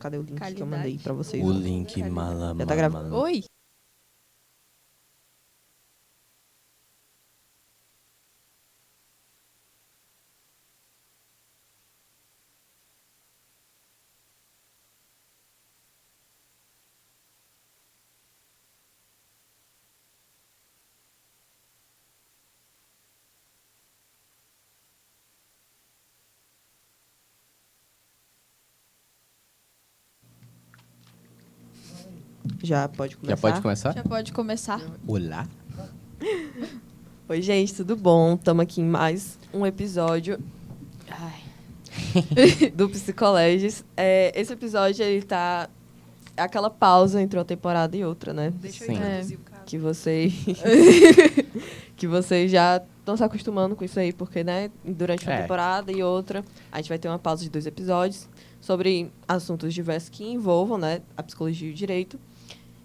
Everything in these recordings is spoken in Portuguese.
Cadê o link que eu Qualidade. mandei pra vocês? O link mala. Já tá gravando. Oi. Já pode começar? Já pode começar? Já pode começar. Olá. Oi, gente, tudo bom? Estamos aqui em mais um episódio do Psicoleges. Esse episódio, ele tá... É aquela pausa entre uma temporada e outra, né? Deixa eu Sim. introduzir o cara. Que vocês... que vocês já estão se acostumando com isso aí, porque, né? Durante uma temporada e outra, a gente vai ter uma pausa de 2 episódios sobre assuntos diversos que envolvam, né? A psicologia e o direito.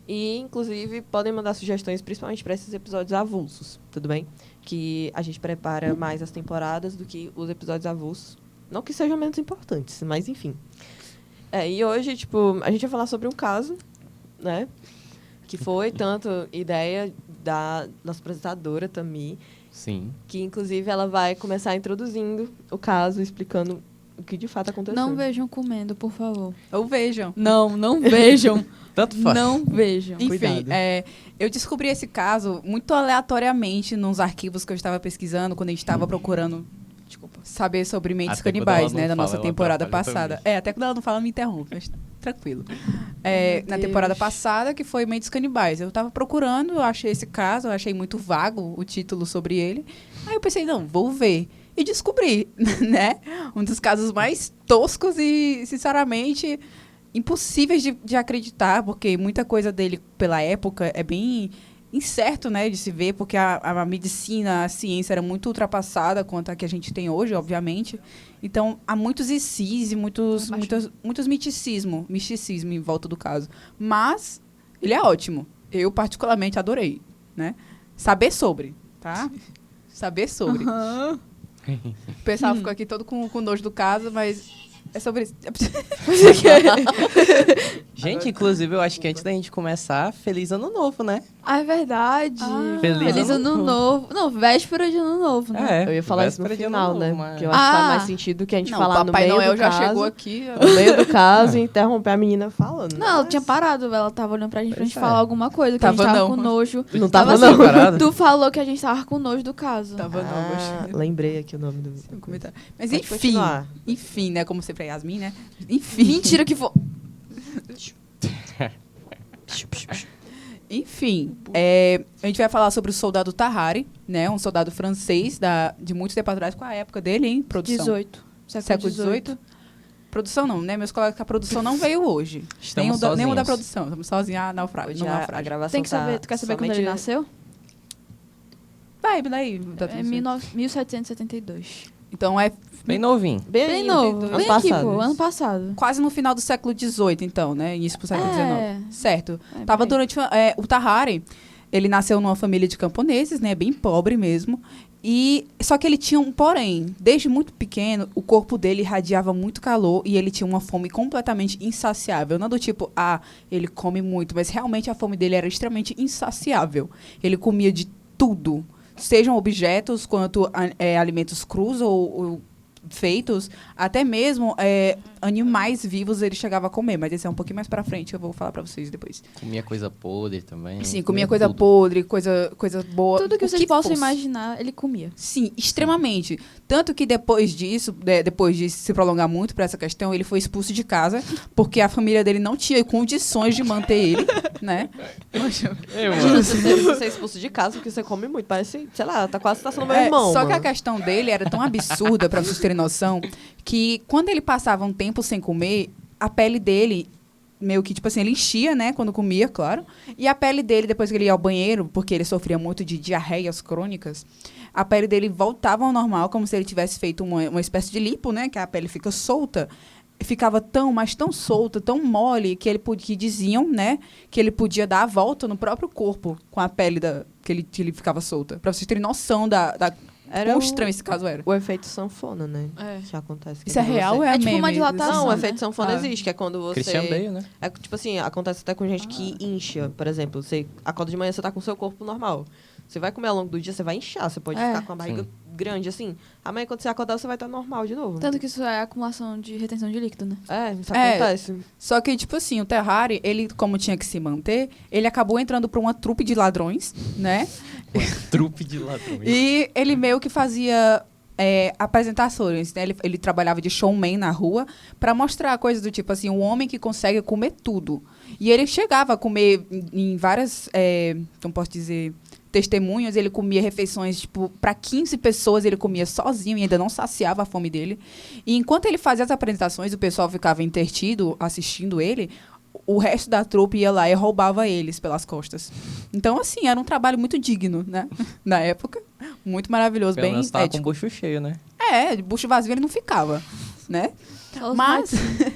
E, inclusive, podem mandar sugestões, principalmente para esses episódios avulsos, tudo bem? Que a gente prepara mais as temporadas do que os episódios avulsos. Não que sejam menos importantes, mas enfim. E hoje, tipo, a gente vai falar sobre um caso, né? Que foi tanto ideia da nossa apresentadora, Tami, Sim. que, inclusive, ela vai começar introduzindo o caso, explicando o que de fato aconteceu. Não vejam comendo, por favor. Ou vejam. Não vejam. Tanto faz. Não vejam. Enfim, Cuidado. eu descobri esse caso muito aleatoriamente nos arquivos que eu estava pesquisando, quando a gente estava procurando saber sobre mentes Até quando canibais, ela né, não da nossa fala, ela temporada atrapalha passada. também. Até quando ela não fala, me interrompe, mas tranquilo. Na Deus. temporada passada, que foi Mentes Canibais. Eu estava procurando, eu achei esse caso, eu achei muito vago o título sobre ele. Aí eu pensei, não, vou ver. E descobri, né? Um dos casos mais toscos e, sinceramente, impossíveis de acreditar, porque muita coisa dele, pela época, é bem incerto, né, de se ver, porque a medicina, a ciência era muito ultrapassada quanto a que a gente tem hoje, obviamente. Então, há muitos ICs e muitos misticismo em volta do caso. Mas, ele é ótimo. Eu, particularmente, adorei, né? Saber sobre, tá? Saber sobre. O pessoal ficou aqui todo com nojo do caso, mas é sobre isso. Gente, inclusive, eu acho que antes da gente começar, feliz ano novo, né? Ah, é verdade. Feliz Ano ano novo. Não, véspera de ano novo, né? Eu ia falar isso no véspera de final, ano né? novo, mas- Porque eu acho que faz Ah! mais sentido que a gente Não, falar o Papai no meio Noel do já caso, chegou aqui. no meio do caso e interromper a menina falando. Não, ela tinha parado, ela tava olhando pra gente Pois é. falar alguma coisa, que a Tava gente tava não. com nojo. Não tava, Tava não. assim, Parado? Tu falou que a gente tava com nojo do caso. Tava não, Lembrei aqui o nome do... no comentário. Mas Pode enfim, continuar. né, como sempre é Yasmin, né? Enfim. Mentira que foi. Enfim, a gente vai falar sobre o soldado Tahari, né? Um soldado francês de muito tempo atrás, qual a época dele, hein? Produção. 18. Século XVIII. Produção não, né? Meus colegas que a produção não veio hoje. Estamos Nem o da sozinhos. produção. Estamos sozinhos no Hoje naufrágio. a gravação Tem que saber, tá tu quer saber quando somente- ele nasceu? Vai, daí. É 1772. Então é Bem novinho. Bem novo. Ano Bem passado. aqui, pô, ano passado. quase no final do século XVIII, então, né? Início pro século XIX. Certo. É, Tava por aí. durante... o Tahari, ele nasceu numa família de camponeses, né? Bem pobre mesmo. Só que ele tinha um porém. Desde muito pequeno, o corpo dele irradiava muito calor e ele tinha uma fome completamente insaciável. Não do tipo, ele come muito, mas realmente a fome dele era extremamente insaciável. Ele comia de tudo. Sejam objetos, quanto alimentos crus ou feitos, até mesmo animais vivos ele chegava a comer, mas esse é um pouquinho mais pra frente, eu vou falar pra vocês depois. Comia coisa podre também. Sim, comia coisa podre, coisa boa. Tudo que o vocês possam fosse. imaginar, ele comia. Sim, extremamente. Tanto que depois disso, depois de se prolongar muito pra essa questão, ele foi expulso de casa, porque a família dele não tinha condições de manter ele, né? Imagina você é expulso de casa porque você come muito. Parece, sei lá, tá quase estação do meu irmão. Só que a mano. questão dele era tão absurda, pra vocês terem noção, que quando ele passava um tempo sem comer, a pele dele meio que, tipo assim, ele enchia, né, quando comia, claro. E a pele dele, depois que ele ia ao banheiro, porque ele sofria muito de diarreias crônicas, a pele dele voltava ao normal, como se ele tivesse feito uma espécie de lipo, né, que a pele fica solta. Ficava mas tão solta, tão mole, que diziam, né, que ele podia dar a volta no próprio corpo com a pele que ele ficava solta. Pra vocês terem noção da Era Quão estranho esse caso era. o efeito sanfona, né? É. Que acontece. que Isso é quando real ou você... é É tipo meme? uma dilatação. Não, o né? efeito sanfona Ah. existe, que é quando você... Christian Bale, né? É tipo assim, acontece até com gente que incha, por exemplo. Você acorda de manhã, você tá com o seu corpo normal. Você vai comer ao longo do dia, você vai inchar. Você pode É. ficar com a barriga Sim. grande, assim. Amanhã, quando você acordar, você vai estar normal de novo. Tanto que isso é acumulação de retenção de líquido, né? Isso É. acontece. Só que, tipo assim, o Terrari, ele, como tinha que se manter, ele acabou entrando pra uma trupe de ladrões, né? Trupe de ladrões. E ele meio que fazia apresentações, né? Ele trabalhava de showman na rua pra mostrar coisas do tipo assim, um homem que consegue comer tudo. E ele chegava a comer em várias, como posso dizer, testemunhas, ele comia refeições, tipo, para 15 pessoas ele comia sozinho e ainda não saciava a fome dele. E enquanto ele fazia as apresentações, o pessoal ficava entretido assistindo ele, o resto da trupe ia lá e roubava eles pelas costas. Então, assim, era um trabalho muito digno, né? Na época. Muito maravilhoso, Pelo bem menos tava com o ético. bucho cheio, né? De bucho vazio ele não ficava, né? São os Mas... ratinhos.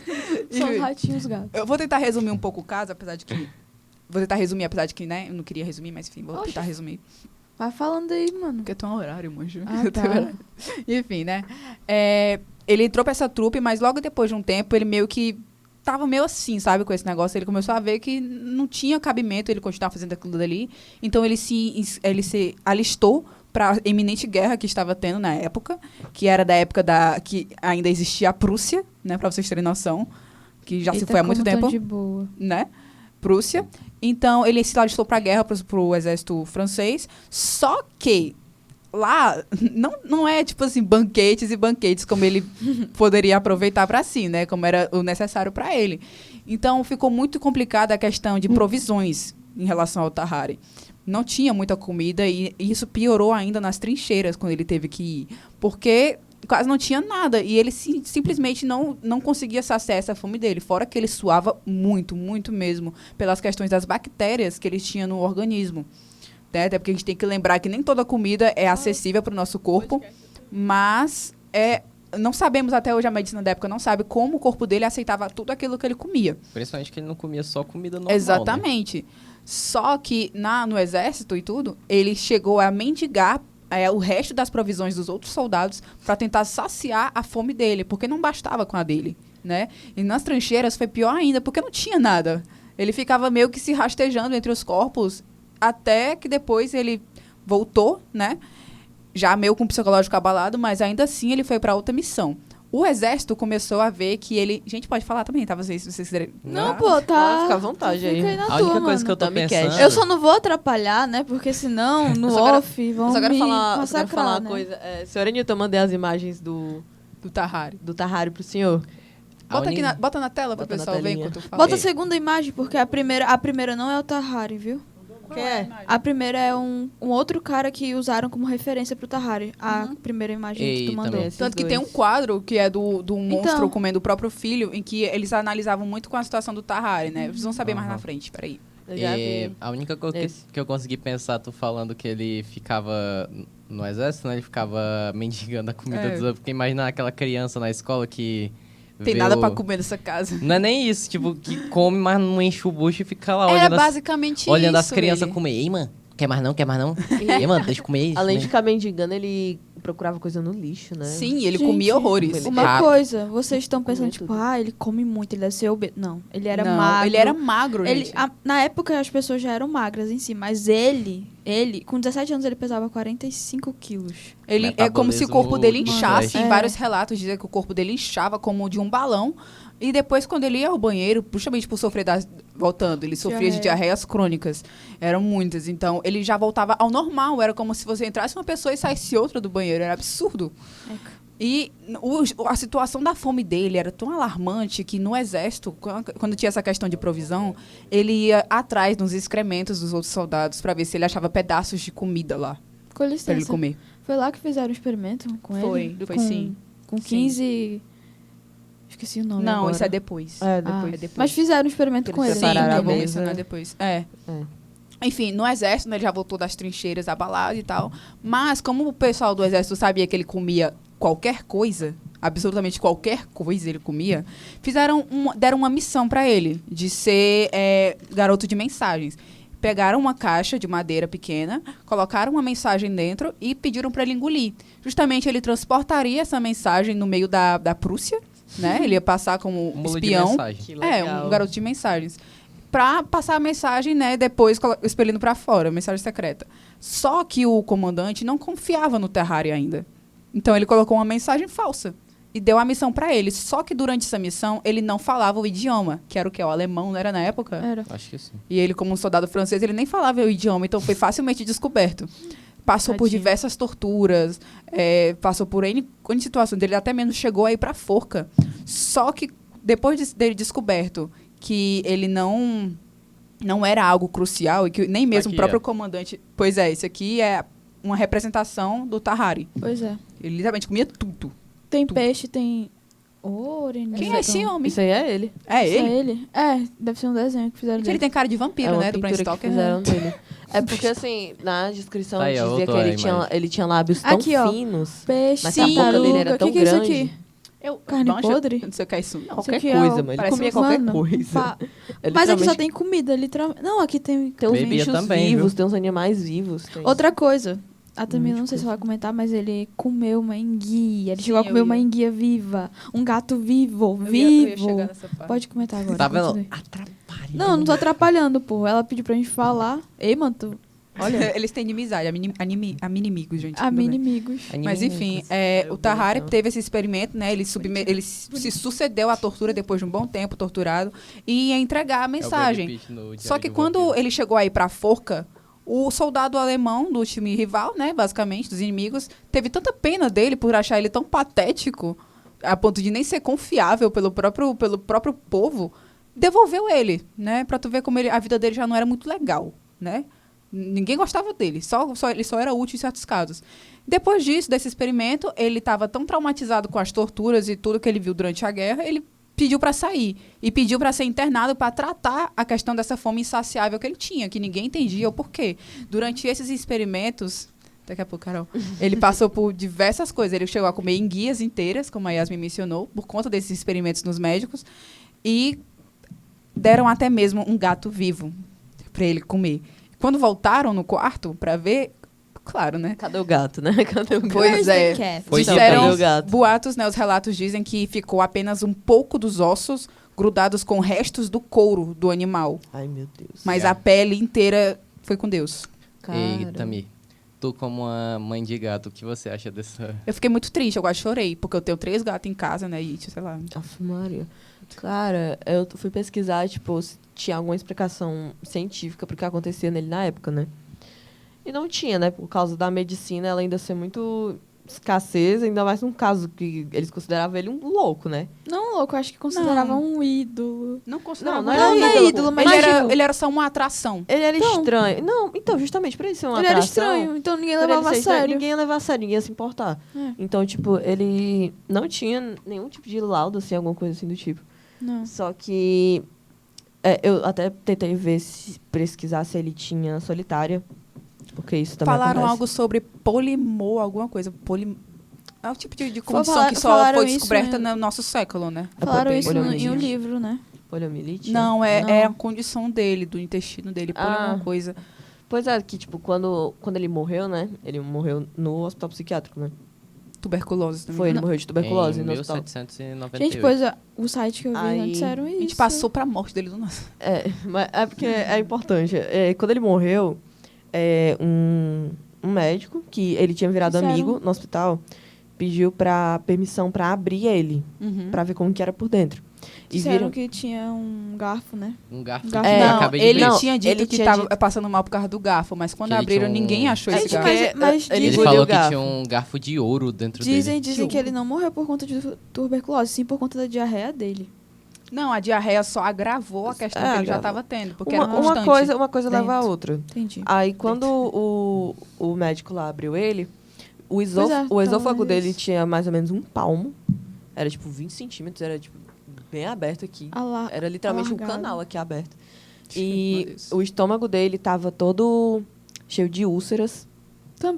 São os ratinhos gatos. Eu vou tentar resumir um pouco o caso, apesar de que... Vou tentar resumir, apesar de que, né? Eu não queria resumir, mas enfim, vou Oxe. tentar resumir. Vai falando aí, mano. Porque eu tô no horário, manjo. Ah, Eu tô tá. no horário. Enfim, né? Ele entrou pra essa trupe, mas logo depois de um tempo, ele meio que tava meio assim, sabe, com esse negócio. Ele começou a ver que não tinha cabimento ele continuar fazendo aquilo dali. Então, ele se alistou para a iminente guerra que estava tendo na época, que era da época que ainda existia a Prússia, né, para vocês terem noção, que já se Eita, foi há muito como tão tempo, de boa. né? Prússia. Então, ele se alistou para a guerra para o exército francês, só que lá não é tipo assim banquetes e banquetes como ele poderia aproveitar para si, né? Como era o necessário para ele. Então, ficou muito complicada a questão de provisões em relação ao Tahari. Não tinha muita comida e isso piorou ainda nas trincheiras quando ele teve que ir. Porque quase não tinha nada. E ele simplesmente não conseguia saciar essa fome dele. Fora que ele suava muito, muito mesmo. Pelas questões das bactérias que ele tinha no organismo. Né? Até porque a gente tem que lembrar que nem toda comida é acessível para o nosso corpo. Mas não sabemos até hoje, a medicina da época não sabe como o corpo dele aceitava tudo aquilo que ele comia. Principalmente que ele não comia só comida normal, Exatamente. Só que no exército e tudo, ele chegou a mendigar o resto das provisões dos outros soldados para tentar saciar a fome dele, porque não bastava com a dele, né? E nas trincheiras foi pior ainda, porque não tinha nada. Ele ficava meio que se rastejando entre os corpos, até que depois ele voltou, né? Já meio com o psicológico abalado, mas ainda assim ele foi para outra missão. O exército começou a ver que ele... Gente, pode falar também, tá? Vocês, se vocês quiserem... Não, pô, tá. Fica à vontade aí. Fica aí na A tua, única coisa mano. que eu tô Dá-me pensando... cash. Eu só não vou atrapalhar, né? Porque senão, no Eu só quero- off, vão Eu só quero me falar, massacrar, uma né? coisa. Senhora Nilton, eu mandei as imagens do Tahari. Tahari pro senhor. Bota na tela para o Bota na pessoal ver telinha. enquanto eu falo. Bota a segunda imagem, porque a primeira não é o Tahari, viu? Quem é? A primeira é um outro cara que usaram como referência pro Tahari. A primeira imagem que tu Eita, mandou. meu. Tanto que tem um quadro que é do monstro Então. comendo o próprio filho, em que eles analisavam muito com a situação do Tahari, né? Vocês vão saber mais na frente, peraí. Eu já vi. A única coisa Esse. que eu consegui pensar, tu falando que ele ficava no exército, né? Ele ficava mendigando a comida dos outros. Porque imagina aquela criança na escola que... Tem vê nada o- pra comer nessa casa. Não é nem isso, tipo, que come, mas não enche o bucho e fica lá Era olhando, basicamente olhando as isso, crianças ele. comer. Ei, mano, quer mais não? Quer mais não? Ei, mano, deixa eu comer isso. Além né? de ficar mendigando, ele procurava coisa no lixo, né? Sim, ele Gente, comia horrores. Uma Rápido. coisa, vocês estão pensando, Comia tipo, tudo. ele come muito, ele deve ser obeso. Não, ele era Não, magro. ele era magro, Ele, gente. na época as pessoas já eram magras em si, mas ele, com 17 anos, ele pesava 45 quilos. Ele é como se o corpo dele Metabolismo inchasse. flash. Em É. vários relatos dizem que o corpo dele inchava como de um balão. E depois, quando ele ia ao banheiro, justamente por sofrer voltando, ele sofria de Diarreia. diarreias crônicas. Eram muitas. Então, ele já voltava ao normal. Era como se você entrasse uma pessoa e saísse outra do banheiro. Era absurdo. E a situação da fome dele era tão alarmante que no exército, quando tinha essa questão de provisão, ele ia atrás nos excrementos dos outros soldados para ver se ele achava pedaços de comida lá Com para ele licença. comer. Foi lá que fizeram o experimento com ele? Foi com, sim. Com Sim. 15... Esqueci o nome Não, agora. isso é depois. É, Ah, depois. é depois. Mas fizeram um experimento Que com eles ele. Sim, que separaram a eu vou mesa. mencionar depois. É. É. Enfim, no exército, né, ele já voltou das trincheiras abalado e tal. Mas, como o pessoal do exército sabia que ele comia qualquer coisa, absolutamente qualquer coisa ele comia, deram uma missão pra ele, de ser garoto de mensagens. pegaram uma caixa de madeira pequena, colocaram uma mensagem dentro e pediram para ele engolir. Justamente ele transportaria essa mensagem no meio da Prússia, né? Ele ia passar como Mula de espião. mensagem. Que legal. Um garoto de mensagens. Pra passar a mensagem, né, depois expelindo pra fora, mensagem secreta. Só que o comandante não confiava no Terrari ainda. Então ele colocou uma mensagem falsa e deu a missão pra ele. Só que durante essa missão, ele não falava o idioma, que era o que? O alemão, não era na época? Era. Acho que sim. E ele, como um soldado francês, ele nem falava o idioma, então foi facilmente descoberto. Passou por Tadinho. diversas torturas, passou por N situações. Ele até mesmo chegou a ir pra forca. Só que depois dele descoberto que ele não era algo crucial e que nem mesmo Aqui, o próprio ó. comandante... Pois é, esse aqui é uma representação do Tahari. Pois é. Ele literalmente comia tudo. Tem Tu- peixe, tem ouro. Quem é esse homem? Isso aí é ele. É Isso ele? é ele? É, deve ser um desenho que fizeram Gente, dele. ele tem cara de vampiro, É uma né? Do Bram pintura que Stoker. fizeram dele. É porque, assim, na descrição Tá aí, ó, dizia que voltou a ele tinha lábios tão Aqui, ó. finos. Peixe, Mas a boca dele era tartaruga. tão Que é isso grande. aqui? Eu, Carne Banja, podre? Não sei o que é isso, não. Qualquer aqui é coisa, o- mano. Ele parece comia um qualquer mano. coisa. Mas É aqui só literalmente- tem comida, literalmente. Não, aqui tem... Tem uns Bebia bichos também, vivos, viu? tem uns animais vivos. tem- Outra coisa. A Tamir, Muita não sei se coisa. vai comentar, mas ele comeu uma enguia. Ele Sim, chegou a comer eu uma ia. enguia viva. Um gato vivo, Eu ia vivo. chegar nessa parte. Pode comentar agora. Tá vendo? continue. Atrapalha. Não tô atrapalhando, pô. Ela pediu pra gente falar. Ei, mano, tu... Olha, eles têm inimizade, a inimigos, gente. A tudo bem. inimigos. Mas enfim, É, o Tahari bonitão. teve esse experimento, né? Ele se sucedeu à tortura depois de um bom tempo torturado e ia entregar a mensagem. Só que quando ele chegou aí pra forca, o soldado alemão do time rival, né, basicamente, dos inimigos, teve tanta pena dele por achar ele tão patético, a ponto de nem ser confiável pelo próprio povo, devolveu ele, né? Pra tu ver como a vida dele já não era muito legal, né? Ninguém gostava dele, ele só era útil em certos casos. Depois disso, desse experimento, ele estava tão traumatizado com as torturas e tudo que ele viu durante a guerra, ele pediu para sair e pediu para ser internado para tratar a questão dessa fome insaciável que ele tinha, que ninguém entendia o porquê. Durante esses experimentos, daqui a pouco, Carol, ele passou por diversas coisas. Ele chegou a comer enguias inteiras, como a Yasmin mencionou, por conta desses experimentos nos médicos, e deram até mesmo um gato vivo para ele comer. Quando voltaram no quarto para ver, claro, né? Cadê o gato, né? Cadê o gato? Pois Where's é. the cat? Foi Disseram cadê o gato? boatos, né? Os relatos dizem que ficou apenas um pouco dos ossos grudados com restos do couro do animal. Ai, meu Deus. Mas É. a pele inteira foi com Deus. Ei, Cara. Tamir, tu como uma mãe de gato, o que você acha dessa... Eu fiquei muito triste, eu quase chorei, porque eu tenho 3 gatos em casa, né? E, sei lá. Aff, Maria. Cara, eu fui pesquisar, tipo, se tinha alguma explicação científica pro que acontecia nele na época, né? E não tinha, né? Por causa da medicina, ela ainda ser muito escassez, ainda mais num caso que eles consideravam ele um louco, né? Não, louco, eu acho que considerava um ídolo. Não considerava. Não Não é ídolo, mas tipo, ele era só uma atração. Ele era Então. estranho. Não, então, justamente por ele ser uma ele era atração, estranho, então ninguém por ele levava a ser estranho, sério. ninguém ia levar a sério, ninguém ia se importar. É. Então, tipo, ele não tinha nenhum tipo de laudo, assim, alguma coisa assim do tipo. Não. Só que eu até tentei ver, pesquisar se ele tinha solitária, porque isso também Falaram acontece. algo sobre polimor, alguma coisa. É o tipo de condição falar- que só falaram foi isso, descoberta né? no nosso século, né? Falaram isso em um poliomielite. livro, né? Poliomielite? Não, é Não. a condição dele, do intestino dele, por Ah. alguma coisa. Pois é, que tipo, quando ele morreu, né? Ele morreu no hospital psiquiátrico, né? Tuberculose também. Foi, ele morreu de tuberculose em no hospital. 1798. Gente, pois o site que eu vi Aí, não disseram isso. A gente passou pra morte dele do nosso. Mas é porque é importante. Quando ele morreu, um médico, que ele tinha virado Disseram. amigo no hospital, pediu permissão pra abrir ele, pra ver como que era por dentro. E Disseram viram que tinha um garfo, né? Um garfo. Garfo. que eu Não, acabei de ele ver. Não, tinha dito ele que tinha tava dito- passando mal por causa do garfo, mas quando Que ele abriram, tinha um- ninguém achou esse tipo, garfo. mas ele Ele engoliu falou o que garfo. tinha um garfo de ouro dentro Dizem dele. que ele não morreu por conta de tuberculose, sim por conta da diarreia dele. Não, a diarreia só agravou a questão que ele já estava tendo, porque era uma constante. coisa leva a Dentro. outra. Entendi. Aí, quando o médico lá abriu ele, o Pois é, esôfago talvez. dele tinha mais ou menos um palmo. Era, tipo, 20 centímetros. Era, tipo, bem aberto aqui. Era literalmente um alargado. canal aqui aberto. Meu E Deus. o estômago dele tava todo cheio de úlceras.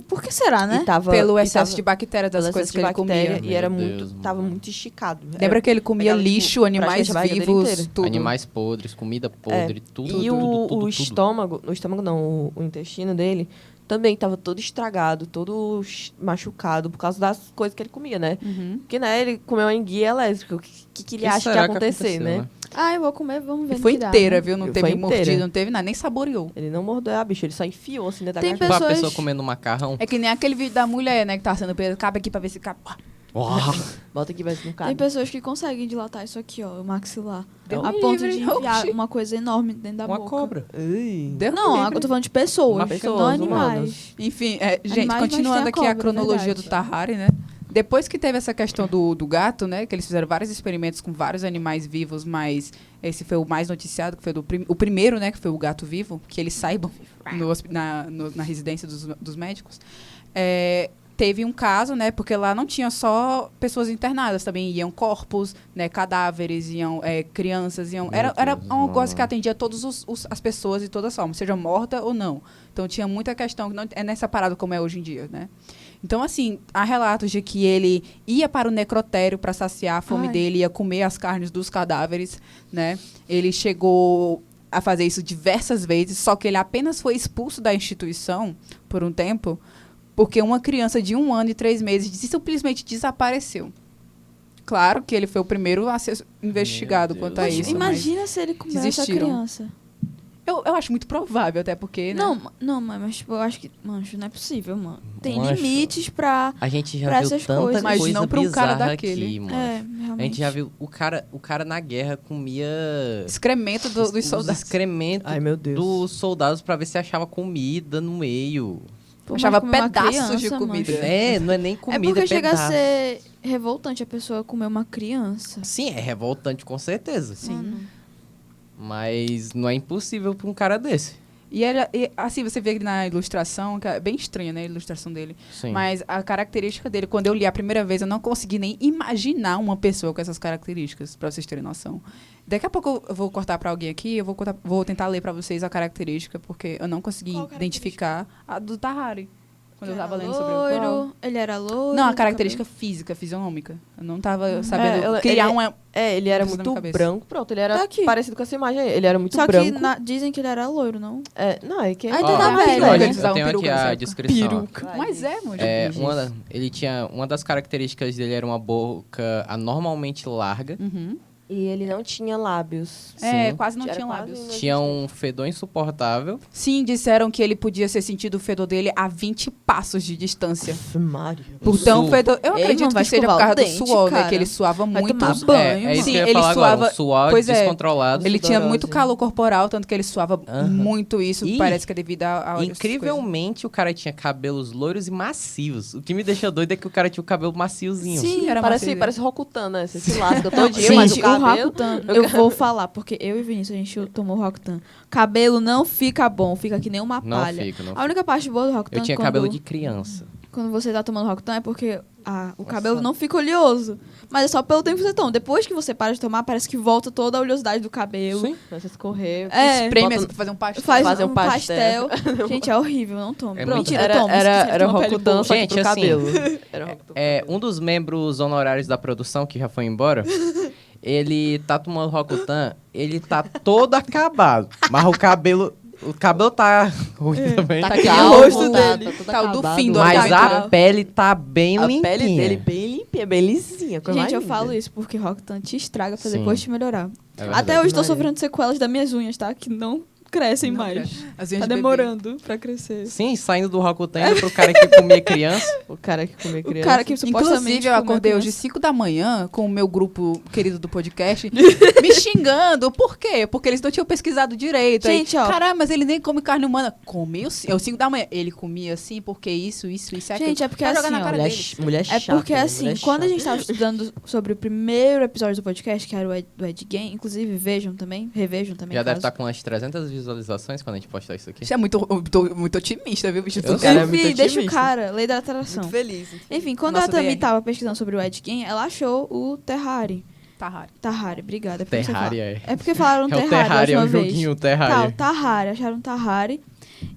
Por que será, né? E tava, Pelo e excesso tava- de bactérias das pelo coisas excesso que de ele bactéria, comia. E era Meu muito, Deus, tava mano. muito esticado. Lembra que ele comia pegava, tipo, lixo, animais praticamente a barriga dele vivos, inteira. tudo. Animais podres, comida podre, tudo, E tudo. o estômago não, o intestino dele também tava todo estragado, todo machucado por causa das coisas que ele comia, né? Uhum. Porque, né, ele comeu uma enguia elétrica. O que ele Que acha que ia será que acontecer, aconteceu, né? Eu vou comer, vamos ver E no foi que dá, inteira, né? viu? Não Foi teve inteira. mordida, não teve nada, nem saboreou. Ele não mordeu a bicha, ele só enfiou assim dentro da Tem garganta. Tipo a pessoas- pessoa comendo macarrão. É que nem aquele vídeo da mulher, né, que tá sendo presa. Cabe aqui pra ver se cabe. Bota aqui, vai no Tem cara. pessoas que conseguem dilatar isso aqui, ó, o maxilar. Deus a me ponto livre, de enfiar oxi. uma coisa enorme dentro da Uma boca. cobra. Ai. Deus Não, me agora livre. eu tô falando de pessoas, Pessoas, não animais. humanos. Enfim, gente, Animais, mas continuando tem a aqui a cobra, cronologia verdade. do Tahari, né? Depois que teve essa questão do gato, né? Que eles fizeram vários experimentos com vários animais vivos, mas esse foi o mais noticiado, que foi o primeiro, né? Que foi o gato vivo, que eles saibam na residência dos médicos. Teve um caso, né? Porque lá não tinha só pessoas internadas, também iam corpos, né? Cadáveres, iam crianças, iam... Era Deus, um negócio mano. que atendia todas as pessoas de toda forma, seja morta ou não. Então tinha muita questão, que não é nessa parada como é hoje em dia, né? Então, assim, há relatos de que ele ia para o necrotério para saciar a fome Ai. dele, ia comer as carnes dos cadáveres, né? Ele chegou a fazer isso diversas vezes, só que ele apenas foi expulso da instituição por um tempo, porque uma criança de 1 ano e 3 meses simplesmente desapareceu. Claro que ele foi o primeiro a ser investigado Deus quanto a do isso. céu. mas Imagina se ele comeu essa desistiram. criança. Eu acho muito provável, até porque, né? Não, mas tipo, eu acho que, mancho, não é possível, mano. Tem Mancho. limites pra... A gente já Pra viu essas tanta coisas. Mas coisa não pra um cara bizarra daquele. aqui, mano. realmente. A gente já viu o cara na guerra comia Excremento dos os soldados. excrementos Ai, meu Deus. dos soldados pra ver se achava comida no meio. Pô, Achava mas comer uma pedaços de criança, comida. mancho. É, não é nem comida, porque chega a pedaço. ser revoltante a pessoa comer uma criança. Sim, é revoltante com certeza. Mano. Mas não é impossível pra um cara desse. E assim, você vê na ilustração, que é bem estranha, né, a ilustração dele. Sim. Mas a característica dele, quando eu li a primeira vez, eu não consegui nem imaginar uma pessoa com essas características, pra vocês terem noção. Daqui a pouco eu vou cortar pra alguém aqui, eu vou tentar ler pra vocês a característica, porque eu não consegui Qual identificar a do Tahari. Quando eu tava lendo sobre loiro, ele era loiro. Não, a de característica física, fisionômica. Eu não tava sabendo ela- criar ele- uma... Ele era Isso na muito minha cabeça. branco. Pronto, ele era Tá aqui. parecido com essa imagem aí. Ele era muito Só branco. que dizem que ele era loiro, não? Não, é que... Ah, então Ó, tá velho, olha, né? Eles eu usavam tenho aqui peruca nessa a época. descrição. Vai, Mas mano. Ele tinha uma das características dele era uma boca anormalmente larga. Uhum. E ele não tinha lábios. É, Sim. quase não Era tinha quase lábios. inexistente. Tinha um fedor insuportável. Sim, disseram que ele podia ser sentido o fedor dele a 20 passos de distância. Maria. Então, o fedor... Eu Ei, acredito mano, vai que seja por escovar causa o do dente, suor, né? cara. Que ele suava Vai muito. tomar banho, É isso Sim, que eu ia ele falar agora. suava- Um suor Pois é. descontrolado. Ele tinha Sudorose. muito calor corporal, tanto que ele suava Aham. muito isso. E, Parece que é devido a essas coisas. Incrivelmente, o cara tinha cabelos loiros e macios. O que me deixa doido é que o cara tinha o cabelo maciozinho. Sim, era Parece macio. Rokutan, né? Você se lasca todo dia, Gente, mas o o cabelo... Rakutan, eu vou falar, porque eu e Vinícius, a gente tomou Rakutan. Cabelo não fica bom, fica que nem uma Não palha. fica, não A única parte boa do Rakutan Eu tinha cabelo de criança. quando você tá tomando Rakutan é porque o cabelo não fica oleoso. Mas é só pelo tempo que você toma. Depois que você para de tomar, parece que volta toda a oleosidade do cabelo. Sim. Começa a escorrer. É, Espreme Bota- assim pra fazer um pastel. faz fazer um um pastel. Gente, é horrível, não tome. É Pronto, muito- mentira, Era, toma. era, se quiser era ter uma pele Rokutan boa. só que Gente, pro assim, cabelo. Era Rokutan. Um dos membros honorários da produção, que já foi embora, ele tá tomando Rokutan, ele tá todo acabado. Mas o cabelo tá ruim também. Tá que nem o calvo, rosto dele. todo Tá o do acabado. fim do Mas Tá a pele tá bem A limpinha. pele dele bem limpinha, bem lisinha. coisa Gente, mais eu falo linda. isso porque Rakutan te estraga pra Sim. depois te melhorar. É verdade. Até hoje tô Maria. sofrendo sequelas das minhas unhas, tá? Que não crescem Não, mais. as unhas Tá de bebê. demorando pra crescer. Sim, saindo do Rokutan indo pro cara que comia criança. O cara que comia criança. O cara que supostamente Inclusive, eu comeu acordei criança. hoje 5 da manhã com o meu grupo querido do podcast me xingando. Por quê? Porque eles não tinham pesquisado direito. Gente, ó. Caramba, mas ele nem come carne humana. Comeu sim. É o 5 da manhã. Ele comia assim porque isso e aquilo. Gente, é porque Pra jogar assim, na ó, cara mulher, deles. mulher É chata. porque, né? assim, Mulher quando a chata. gente tava estudando sobre o primeiro episódio do podcast, que era o do Ed Game, inclusive vejam também, revejam também. Já deve caso. estar com umas 300 visualizações quando a gente postar isso aqui. Você é muito otimista, viu, bicho? Eu cara é Enfim, muito deixa o otimista. cara, lei da atração. Muito feliz. Enfim, quando Nossa, a Tami DR. tava pesquisando sobre o Ed Game, ela achou o Terraria. Tá raro. Terraria, obrigada. É porque você Terraria, fala- é. É porque falaram É o Terraria Terraria, é a o última vez. joguinho Tá, o Terraria. Tahari, acharam Tahari.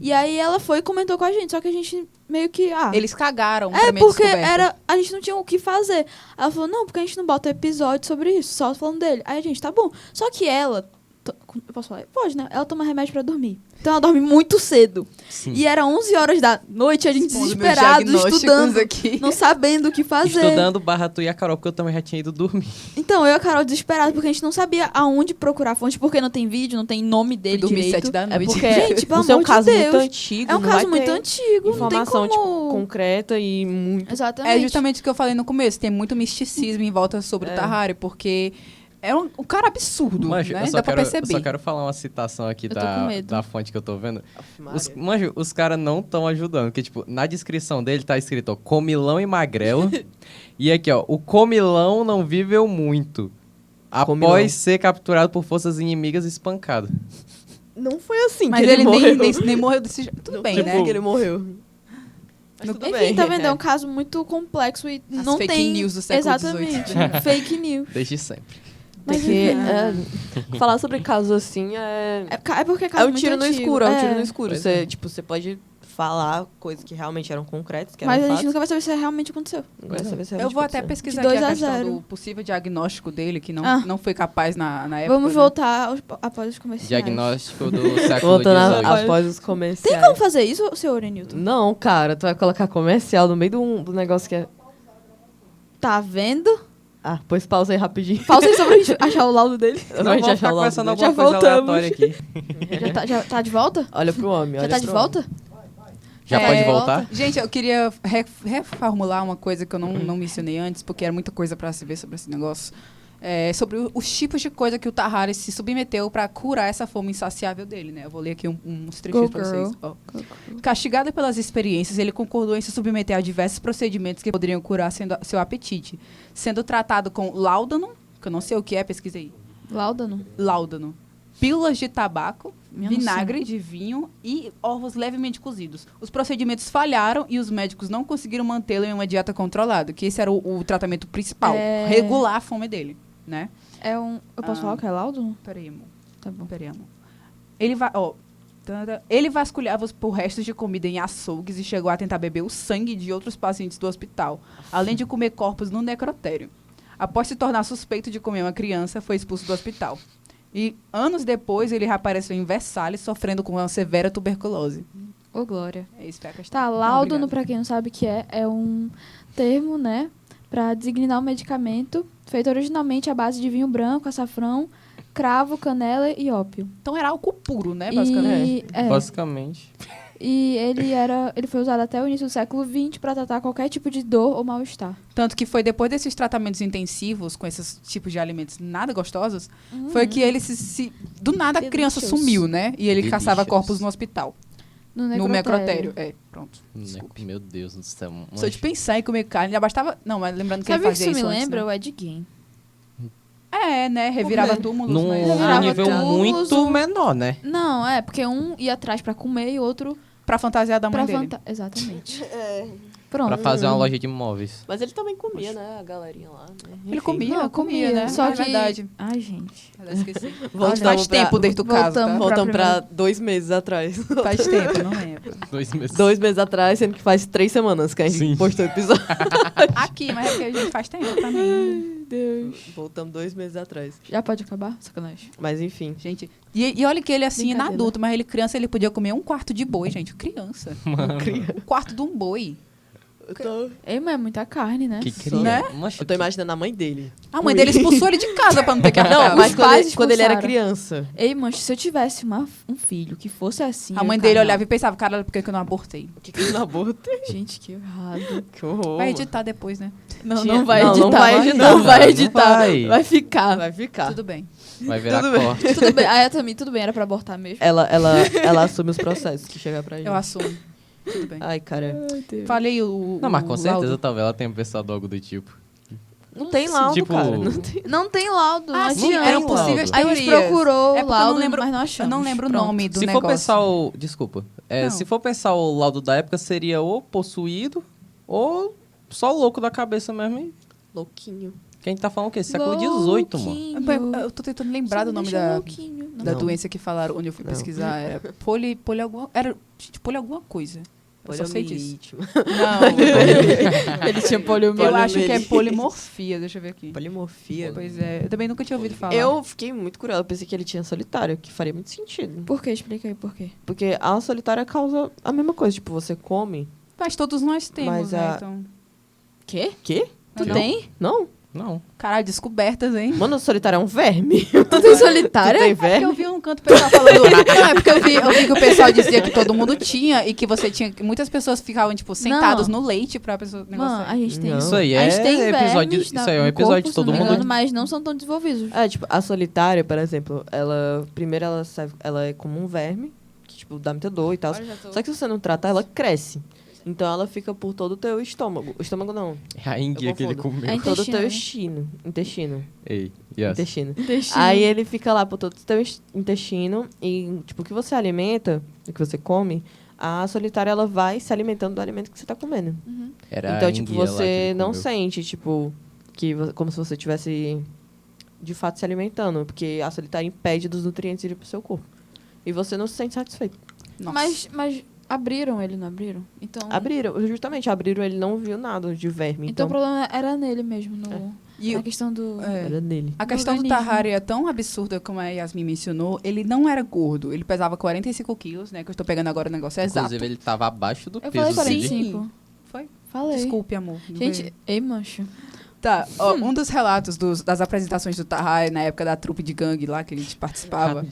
E aí ela foi e comentou com a gente, só que a gente meio que... Eles cagaram pra minha porque descoberta. a gente não tinha o que fazer. Ela falou, não, porque a gente não bota episódio sobre isso, só falando dele. Aí a gente, tá bom. Só que ela... Eu posso falar? Pode, né? Ela toma remédio pra dormir. Então ela dorme muito cedo. Sim. E era 11 horas da noite, a gente Expondo meus desesperado, diagnósticos estudando, aqui. não sabendo o que fazer. Estudando barra tu e a Carol, porque eu também já tinha ido dormir. Então, eu e a Carol desesperados, porque a gente não sabia aonde procurar fonte, porque não tem vídeo, não tem nome Fui dele dormir direito. 7 da É noite. porque Gente, pelo isso é um amor de caso muito Deus. antigo. É um não caso vai muito ter antigo, informação, não tem como... tipo, concreta e muito... Exatamente. É justamente o que eu falei no começo. Tem muito misticismo em volta sobre o Tahari, porque é um cara absurdo, Manjo, né? eu só Dá pra quero, perceber. eu só quero falar uma citação aqui Eu tô com medo. da fonte que eu tô vendo. Maria. Manjo, os caras não estão ajudando. Porque, tipo, na descrição dele tá escrito, ó, comilão e magrelo. E aqui, ó, o comilão não viveu muito. Após Comilão. ser capturado por forças inimigas e espancado. Não foi assim Mas que ele morreu. nem morreu desse jeito. Tudo Não bem, foi né? assim que ele morreu. Mas tudo Enfim, bem. tá vendo? É um caso muito complexo e As não fake tem... news do século Exatamente. Fake news. Desde sempre. Tem Mas que, enfim. falar sobre casos assim É porque é é caso um muito tiro no antigo. escuro, é um tiro no escuro. Pois Você, tipo, você pode falar coisas que realmente eram concretas, que eram Mas a gente fatos. nunca vai saber se realmente aconteceu. Não vai saber se Eu realmente vou até aconteceu. pesquisar De aqui a 2 a questão 0. do possível diagnóstico dele, que Ah. não foi capaz na época. Vamos né? voltar após os comerciais. Diagnóstico do século Voltando XVIII. após os Tem comerciais. como fazer isso, senhor Newton? Não, cara, tu vai colocar comercial no meio do negócio que é... Tá vendo? Ah, pois pausa aí rapidinho. Pausa aí só pra gente achar o laudo dele. Não, a gente vamos achar ficar o laudo conversando dele. alguma Já coisa voltamos. aleatória aqui. Já tá de volta? Olha pro homem, Já olha tá de pro volta? Já É, pode voltar? Gente, eu queria reformular uma coisa que eu não mencionei antes, porque era muita coisa pra se ver sobre esse negócio. Sobre os tipos de coisa que o Tahari se submeteu pra curar essa fome insaciável dele, né? Eu vou ler aqui uns trechinhos pra vocês. Ó. Castigado pelas experiências, ele concordou em se submeter a diversos procedimentos que poderiam curar seu apetite, sendo tratado com láudano, que eu não sei o que é, pesquisei. Láudano. Pílulas de tabaco, Minha vinagre de vinho e ovos levemente cozidos. Os procedimentos falharam e os médicos não conseguiram mantê-lo em uma dieta controlada, que esse era o tratamento principal, regular a fome dele, né? Eu posso falar o que é laudo? Peraí, amor. Tá bom. Peraí, amor. Ele vasculhava por restos de comida em açougues e chegou a tentar beber o sangue de outros pacientes do hospital, além de comer corpos no necrotério. Após se tornar suspeito de comer uma criança, foi expulso do hospital. E anos depois, ele reapareceu em Versalhes, sofrendo com uma severa tuberculose. Ô, Glória. É isso, foi a questão. Tá, Não, láudano, obrigada. pra quem não sabe o que é um termo, né, pra designar um medicamento feito originalmente à base de vinho branco, açafrão, cravo, canela e ópio. Então era álcool puro, né, basicamente. Basicamente. E ele foi usado até o início do século XX para tratar qualquer tipo de dor ou mal-estar. Tanto que foi depois desses tratamentos intensivos, com esses tipos de alimentos nada gostosos, foi que ele do nada a criança Delicioso. sumiu, né? E ele caçava Delicioso. corpos no hospital. No No necrotério. Pronto. Desculpe. Meu Deus do céu. Só de pensar em comer carne, já bastava... Não, mas lembrando que Sabe ele o que fazia isso me isso antes, lembra? né? O Ed Gein. Né? Revirava túmulos. Num mas- Revirava nível túmulos, muito menor, né? Não, porque um ia atrás pra comer e outro Pra fantasiar da mãe pra dele. Exatamente. Pra Pronto. fazer uma loja de imóveis. Mas ele também comia, né? A galerinha lá. Né? Ele Enfim. comia, Não, comia, né? Só É que... verdade. Ai, gente. Esqueci. Voltamos Faz pra- tempo desde o caso, tá? voltamos. Voltamos Pra pra 2 meses atrás. Faz tempo, não lembro. 2 meses. 2 meses atrás, sendo que faz 3 semanas que a gente Sim. postou o episódio. Aqui, mas é porque a gente faz tempo também. Deus. Voltamos 2 meses atrás. Já pode acabar? Sacanagem. Mas enfim. Gente, e olha que ele assim, na Brincadeira. adulto, mas ele criança, ele podia comer 1/4 de boi, gente. Criança. 1/4 de um boi. Ei, mas é muita carne, né? Que Só- cria. Né? Macho, Eu tô imaginando a mãe dele. A mãe dele expulsou ele de casa pra não ter que arrancar. Não, mas Os pais quando ele era expulsaram. criança. Ei, mancha, se eu tivesse um filho que fosse assim... A mãe eu dele ficava, olhava e pensava, cara, por que que eu não abortei? O que que ele na boca? Gente, que errado. Que horror. Vai editar depois, né? Não, Tinha- não vai não, editar. não vai editar. Não vai Não editar. vai. Vai ficar. Vai ficar. Tudo bem. Vai virar Tudo bem. corte. Tudo bem. Aí também, tudo bem, era pra abortar mesmo. Ela assume os processos que chegar pra gente. Eu assumo. Tudo bem. Ai, cara. Falei o Não, mas com o certeza laudo. talvez ela tenha pensado algo do tipo. Não tem laudo, Tipo- cara. Não tem. Não tem laudo. Ah, não sim, adianta. eram laudo. possíveis A gente teorias. procurou É o porque eu laudo, não lembro, mas não achamos. eu não lembro Pronto. o nome do Se negócio. for pensar o... Desculpa. Não. Se for pensar o laudo da época, seria ou possuído ou só louco da cabeça mesmo. E Louquinho. quem tá falando o quê? Século XVIII, mano. Louquinho. Eu tô tentando lembrar Só do me nome deixa da... louquinho. Da Não. doença que falaram, onde eu fui Não. pesquisar, era poli alguma coisa. Eu só sei disso. Poliomielite. Não, Ele tinha poliomielite. eu acho que é polimorfia, deixa eu ver aqui. Polimorfia. Pois é, eu também nunca tinha ouvido falar. Eu fiquei muito curiosa, eu pensei que ele tinha solitário, que faria muito sentido. Por quê? Explica aí por quê. Porque a solitária causa a mesma coisa, tipo, você come. Mas todos nós temos, Mas né? a- Então, Quê? Quê? Tu Não. tem? Não? Não. caralho, descobertas, hein? Mano, a solitária é um verme. Tu tem solitária? Tu tem É porque verme? eu vi um canto o pessoal falando. Não, é porque eu vi que o pessoal dizia que todo mundo tinha e que você tinha. Que muitas pessoas ficavam, tipo, sentadas no leite pra pessoa Mano, negociar. a gente tem. Não. Isso aí A é gente tem episódio. vermes Isso aí é um no episódio corpo, de todo se não me mundo. engano, mas não são tão desenvolvidos. É, tipo, a solitária, por exemplo, ela... Primeiro ela é como um verme, que, tipo, dá muita dor e tal. Só que se você não tratar, ela cresce. Então ela fica por todo o teu estômago. O estômago não. É a enguia que ele confundo. comeu. É Todo o teu intestino, intestino. Ei, yes. Intestino. Intestino. Aí ele fica lá por todo o teu intestino e, tipo, o que você alimenta, o que você come, a solitária, ela vai se alimentando do alimento que você tá comendo. Era Então, a tipo, enguia lá que você ele não comeu. sente, tipo, como se você tivesse, de fato, se alimentando. Porque a solitária impede dos nutrientes irem pro seu corpo. E você não se sente satisfeito. Nossa. Mas abriram ele, não abriram? Então, Abriram, ele não viu nada de verme. então Então, o problema era nele mesmo, no, E na o- questão do... é. era nele. A questão do organismo. Tahari é tão absurda como a Yasmin mencionou. Ele não era gordo. Ele pesava 45 quilos, né? Que eu estou pegando agora o negócio exato. Inclusive, ele tava abaixo do Eu peso falei dele. 45. Foi? Falei. Desculpe, amor. Gente, ei, mancho. Tá, ó, um dos relatos das apresentações do Tahari na época da trupe de gangue lá que a gente participava.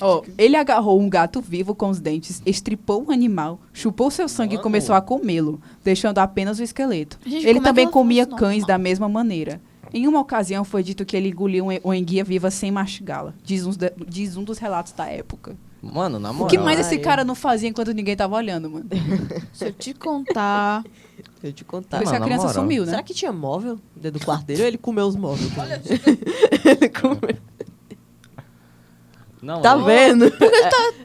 Ó, ele agarrou um gato vivo com os dentes, estripou o animal, chupou seu sangue e Mano. começou a comê-lo, deixando apenas o esqueleto. Gente, Ele como é que também ela comia faz isso? cães da mesma maneira. Em uma ocasião foi dito que ele engoliu uma enguia viva sem mastigá-la, diz um dos relatos da época. Mano, na O moral. que mais esse Ai. cara não fazia enquanto ninguém tava olhando, mano? Se eu te contar... Eu te Por contar. isso que a na criança moral. sumiu, né? Será que tinha móvel dentro do quarto dele ou ele comeu os móveis? Ele comeu. Não, Tá ele- vendo?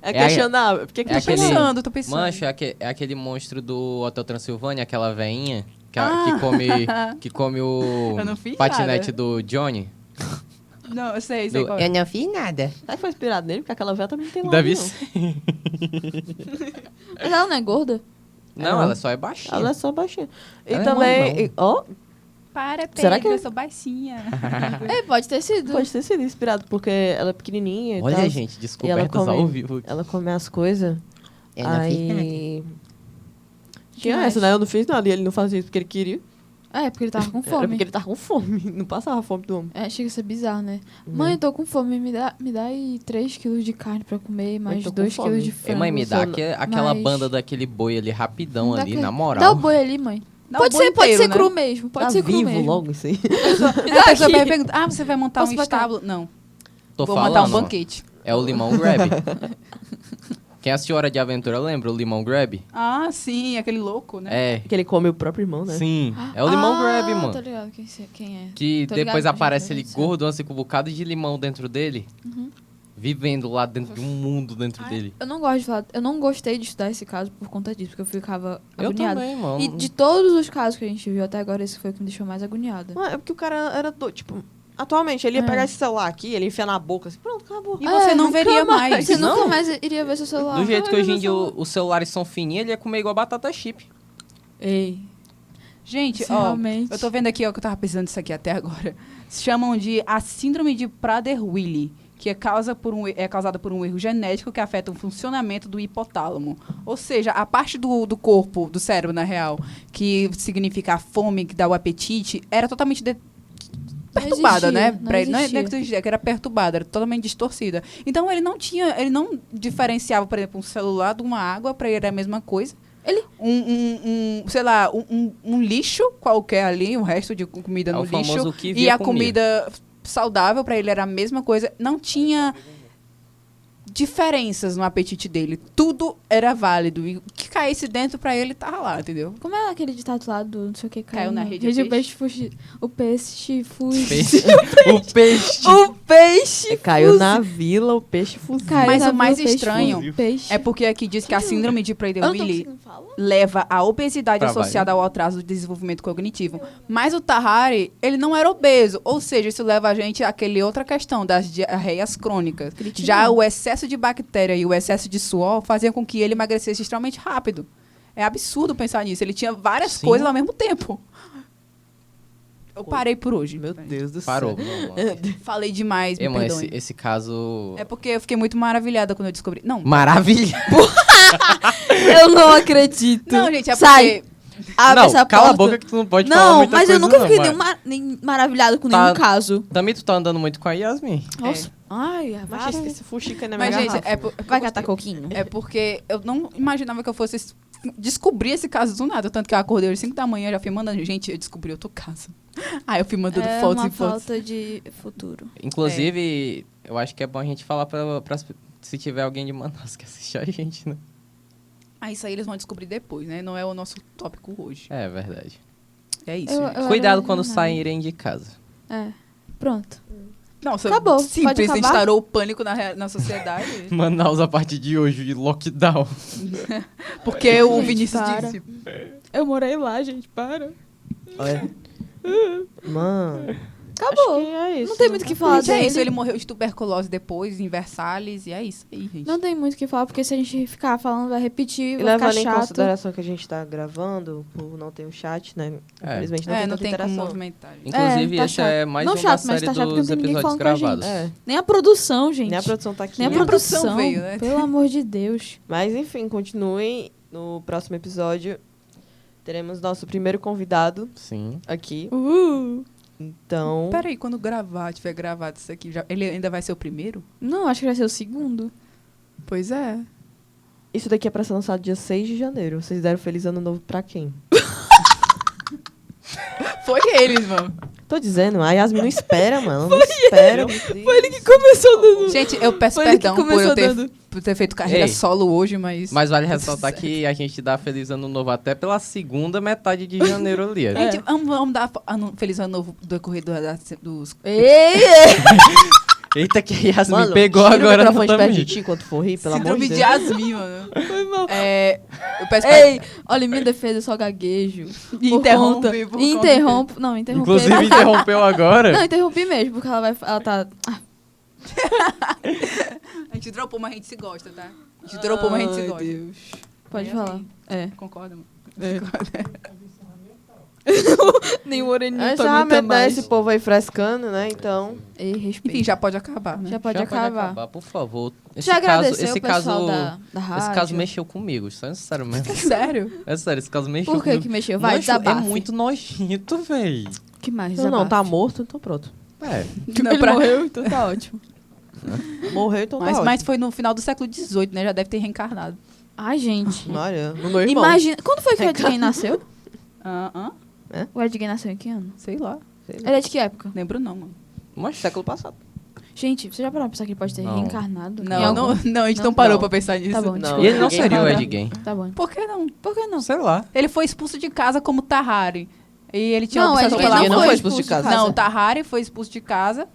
É É questionável. Por que que é tá aquele- pensando? Tô pensando. Mancha, é aquele monstro do Hotel Transilvânia, aquela veinha que, Ah. que come o Eu não fiz patinete nada. do Johnny. Não, eu sei Do- qual é. não fiz nada. Será que foi inspirado nele? Porque aquela véia também não tem lá. Deve não. ser. Mas ela não é gorda? Não, ela só é baixinha. Ela é só baixinha. E Ela é também... mamão. Ó, Para, Pedro, Será que- eu sou baixinha. É, pode ter sido. pode ter sido inspirado, porque ela é pequenininha e Olha, tal. gente, E ela descobertas come, ao vivo. ela come as coisas. Eu não fiz Aí... Tinha mais? essa, né? Eu não fiz nada e ele não fazia isso porque ele queria. É, porque ele tava com Era fome. porque ele tava com fome. Não passava fome do homem. É, chega a ser bizarro, né? Uhum. Mãe, eu tô com fome, me dá aí 3 quilos de carne pra comer, mais tô com 2 fome. quilos de Ei, frango. mãe, me dá aquela Mas- banda daquele boi ali rapidão Dá ali, que- na Dá o moral. boi ali, mãe. Dá Pode o boi ser, pode inteiro, ser né? cru mesmo. Pode Tá ser cru vivo mesmo. logo isso aí. A pessoa aqui. pergunta, você vai montar Posso um pra cá? estábulo? Não, Tô vou falando, montar um banquete. é o Limão Grab. Quem assistiu Hora de Aventura lembra o Limão Grab? Ah, sim, aquele louco, né? É, Que ele come o próprio irmão, né? sim. É o Limão Grab, Tô mano. ligado quem é. Que Tô depois ligado, aparece gente, ele meu Deus do céu. gordo, assim, com um bocado de limão dentro dele. Vivendo lá dentro de um mundo dentro dele. Eu não gosto de falar, eu não gostei de estudar esse caso por conta disso, porque eu ficava Eu agoniada. também, mano. E de todos os casos que a gente viu até agora, esse foi o que me deixou mais agoniada. Não, é porque o cara era doido. Tipo, atualmente, ele ia É. pegar esse celular aqui, ele ia enfiar na boca, assim, pronto, acabou. E você não veria mais. Você Não. nunca mais iria ver seu celular. Do jeito que hoje em dia celular. os celulares são fininhos, ele ia comer igual batata chip. Ei, Gente, Sim, ó, realmente. eu tô vendo aqui, ó, que eu tava pensando disso aqui até agora. Se chamam de a síndrome de Prader-Willi, que é causada por um erro genético que afeta o funcionamento do hipotálamo. Ou seja, a parte do corpo, do cérebro, na real, que significa a fome, que dá o apetite, era totalmente perturbada, existia, né? não Pra ele, não é existia. que não existia, que era perturbada, era totalmente distorcida. Então ele não diferenciava, por exemplo, um celular de uma água, pra ele era a mesma coisa. Sei lá, um lixo qualquer ali, o resto de comida É no o famoso lixo. que E via a comida saudável pra ele era a mesma coisa. Não tinha diferenças no apetite dele. Tudo era válido. E o que caísse dentro pra ele tava lá, entendeu? como é aquele ditado lá do não sei o que Caiu na rede, o o peixe fugiu. O peixe fugiu. O peixe. O peixe. Caiu na vila o peixe fuzil. Caiu Mas na o mais vila, peixe estranho fuzil. Peixe. É porque aqui diz que a síndrome de Eu não tô Prader-Willi conseguindo falar. leva à obesidade Trabalho. associada ao atraso do desenvolvimento cognitivo. Mas o Tahari, ele não era obeso. Ou seja, isso leva a gente àquele outra questão das diarreias crônicas. Cretina. Já o excesso de bactéria e o excesso de suor faziam com que ele emagrecesse extremamente rápido. É absurdo pensar nisso. Ele tinha várias Sim. coisas ao mesmo tempo. Eu parei por hoje. Meu Deus do Parou. céu. Falei demais, me Irmã, perdoem. esse caso... É porque eu fiquei muito maravilhada quando eu descobri. Não, Maravilha. Eu não acredito. não, gente, é Sai. porque... Abre Não, essa cala a porta. boca que tu não pode falar Não, muita mas eu coisa, nunca não, fiquei mas- nem maravilhado com Tá. nenhum caso. Também tu tá andando muito com a Yasmin. Nossa. Ai, Mas esse fuxica na minha Mas, gente, garrafa. é, por- vai catar coquinho. é porque eu não imaginava que eu fosse descobrir esse caso do nada. Tanto que eu acordei às 5 da manhã, já fui mandando. Gente, eu descobri outro caso. Aí eu fui mandando É fotos uma e fotos. falta de futuro. Inclusive, eu acho que é bom a gente falar se tiver alguém de Manaus que assiste a gente, né? Ah, isso aí eles vão descobrir depois, né? Não é o nosso tópico hoje. É verdade. É isso, Eu- gente. eu- Cuidado era quando nada. saírem de casa. É. Pronto. Nossa, Acabou. Pode simples, acabar? instaurou o pânico na sociedade. Manaus, a partir de hoje, de lockdown. Porque o Gente, Vinícius para. disse. Eu morei lá, gente, para. Olha. Mano. Acabou. Acho que é isso. Não tem muito o que falar Gente, é dele. isso, ele morreu de tuberculose depois, em Versalhes, e é isso aí, gente. Não tem muito o que falar, porque se a gente ficar falando, vai repetir, E vai ficar levando em chato. consideração que a gente tá gravando, por não ter um chat, né? É. Infelizmente não É, tem não tanta tem como interação. movimentar. gente. Inclusive, tá esse chato. é mais Não um chato, da mas série tá chato porque dos não tem ninguém episódios falando com a gente. gravados. É, Nem a produção, gente. nem a produção tá aqui. Nem a Nem a produção. produção veio, né? Pelo amor de Deus. Mas enfim, continuem. No próximo episódio teremos nosso primeiro convidado Sim. aqui. Uhul. Então, Peraí, quando tiver gravado isso aqui, ele ainda vai ser o primeiro? Não, acho que vai ser o segundo. Pois é. isso daqui é pra ser lançado dia 6 de janeiro. Vocês deram feliz ano novo pra quem? Foi eles, mano. Tô dizendo, a Yasmin não espera, mano. Não espera. Foi ele que começou dando. Gente, eu peço Foi ele que perdão por começou eu ter, dando. por ter feito carreira Ei. solo hoje, mas... Mas vale ressaltar que a gente dá Feliz Ano Novo até pela segunda metade de janeiro ali. Gente, vamos dar feliz ano novo do decorrer dos... Ei! Eita, que a Yasmin Mano, pegou tira agora o microfone de perto de também. ti enquanto for rir, pelo amor Síndrome de de Deus. Yasmin, mano. Foi mal. Eu peço Ei, olha, em minha defesa, eu só gaguejo. E Por interrompe conta- por conta- Interrompo. Não, interrompi. Inclusive, interrompeu agora. Não, interrompi mesmo, porque ela tá. Ah, A gente dropou, mas a gente se gosta, tá? A gente dropou, mas a gente se ai, gosta. Deus. Pode É falar. assim. É. Concorda, mano? Nem o Moreninho É pra encerramento, aguentar né? mais. Esse povo aí frescando, né? Então, Ei, respeito. Enfim, já pode acabar, né? Já pode acabar. Por favor. Já agradeceu o pessoal da esse rádio? caso mexeu comigo. Isso é sério mesmo. Sério? É sério, esse caso mexeu Por que comigo. que mexeu? Vai, Nojo, é desabafe. muito nojento, véi. Que mais? não, tá Desabafe. morto, então pronto. É. Não, Ele pra- morreu, então tá ótimo. Morreu, então tá Mas ótimo. foi no final do século XVIII, né? Já deve ter reencarnado. Ai, gente. Olha, no meu irmão. Imagina. Quando foi que o Ed Gein nasceu? É? O Ed Gein nasceu em que ano? Sei lá. Ele é de que época? Lembro não, mano. Mas Século passado. Gente, você já parou pra pensar que ele pode ter Não. reencarnado? Em Não, algum- não, a gente Não? não parou Não. pra pensar nisso. Tá bom, Não. E ele não Ninguém seria o fala. Ed Gein. Tá bom. Por que não? Por que não? Sei lá. Ele foi expulso de casa como Tahari. E ele tinha Não, obsessão Ed Gein pela Ninguém não mãe. foi expulso de casa. Não, o Tahari foi expulso de casa.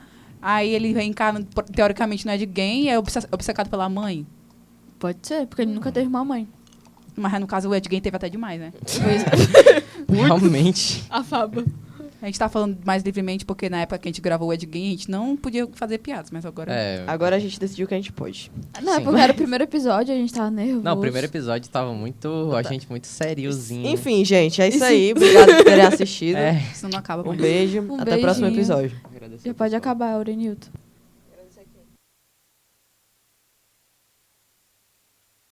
Aí ele reencarna, teoricamente, no Ed Gein e é obcecado pela mãe. Pode ser, porque ele nunca teve uma mãe. Mas no caso o Ed Gein teve até demais, né? Realmente. A Faba. A gente tá falando mais livremente porque na época que a gente gravou o Ed Gein, a gente não podia fazer piadas, mas agora... É. Agora a gente decidiu que a gente pode. Não, é Sim. porque era o primeiro episódio, a gente tava nervoso. Não, o primeiro episódio tava muito. A gente muito seriozinho. Enfim, gente, é isso aí. Obrigado por terem assistido. É. Senão não acaba Um mais. beijo. Um Até o próximo beijinho. episódio. Já pode acabar, Aurenilton.